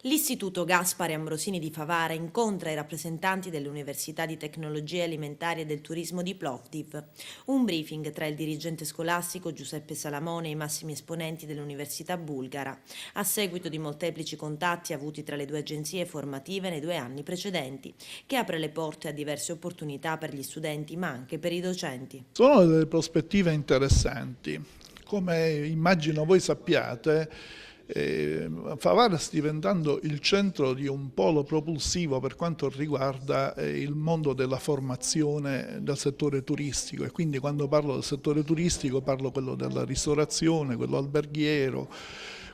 L'Istituto Gaspare Ambrosini di Favara incontra i rappresentanti delle università di tecnologie alimentari e del turismo di Plovdiv. Un briefing tra il dirigente scolastico Giuseppe Salamone e i massimi esponenti dell'università bulgara, a seguito di molteplici contatti avuti tra le due agenzie formative nei 2 anni precedenti, che apre le porte a diverse opportunità per gli studenti ma anche per i docenti. Sono delle prospettive interessanti. Come immagino voi sappiate, Favara sta diventando il centro di un polo propulsivo per quanto riguarda il mondo della formazione del settore turistico, e quindi quando parlo del settore turistico parlo quello della ristorazione, quello alberghiero,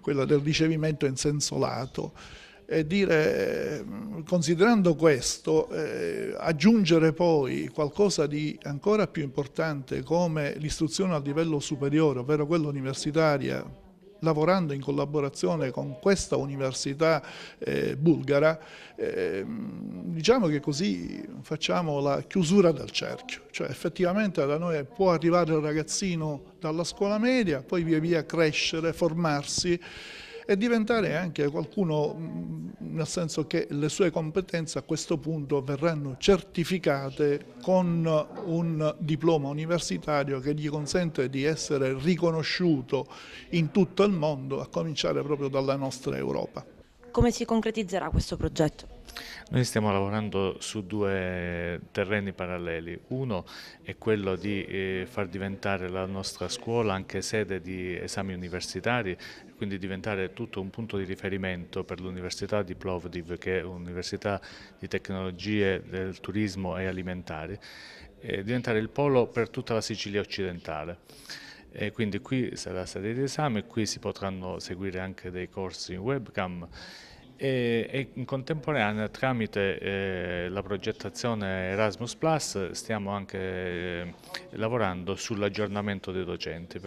quello del ricevimento in senso lato. E dire, considerando questo, aggiungere poi qualcosa di ancora più importante come l'istruzione a livello superiore, ovvero quella universitaria, lavorando in collaborazione con questa università bulgara, diciamo che così facciamo la chiusura del cerchio, cioè effettivamente da noi può arrivare il ragazzino dalla scuola media, poi via via crescere, formarsi e diventare anche qualcuno, nel senso che le sue competenze a questo punto verranno certificate con un diploma universitario che gli consente di essere riconosciuto in tutto il mondo, a cominciare proprio dalla nostra Europa. Come si concretizzerà questo progetto? Noi stiamo lavorando su due terreni paralleli. Uno è quello di far diventare la nostra scuola anche sede di esami universitari, quindi diventare tutto un punto di riferimento per l'Università di Plovdiv, che è un'università di tecnologie del turismo e alimentari, e diventare il polo per tutta la Sicilia occidentale. E quindi qui sarà sede di esame, qui si potranno seguire anche dei corsi in webcam e in contemporanea tramite la progettazione Erasmus Plus stiamo anche lavorando sull'aggiornamento dei docenti.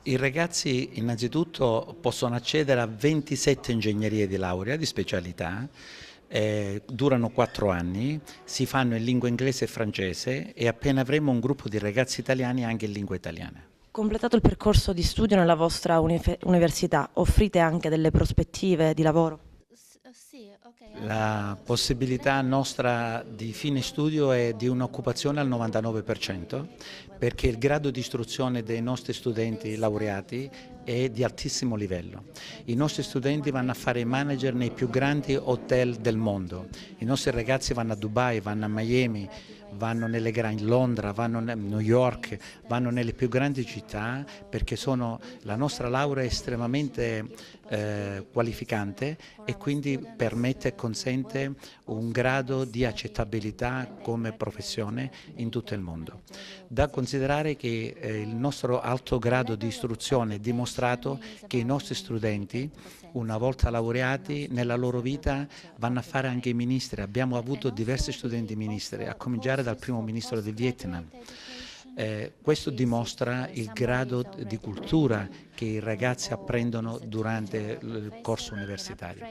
I ragazzi innanzitutto possono accedere a 27 ingegnerie di laurea di specialità. Durano 4 anni, si fanno in lingua inglese e francese e appena avremo un gruppo di ragazzi italiani anche in lingua italiana. Completato il percorso di studio nella vostra università, offrite anche delle prospettive di lavoro? La possibilità nostra di fine studio è di un'occupazione al 99%, perché il grado di istruzione dei nostri studenti laureati è di altissimo livello. I nostri studenti vanno a fare i manager nei più grandi hotel del mondo, i nostri ragazzi vanno a Dubai, vanno a Miami, vanno nelle grandi Londra, vanno a New York, vanno nelle più grandi città, perché la nostra laurea è estremamente qualificante e quindi permette e consente un grado di accettabilità come professione in tutto il mondo. Da considerare che il nostro alto grado di istruzione ha dimostrato che i nostri studenti, una volta laureati, nella loro vita vanno a fare anche i ministri. Abbiamo avuto diversi studenti ministri, a cominciare dal primo ministro del Vietnam. Questo dimostra il grado di cultura che i ragazzi apprendono durante il corso universitario.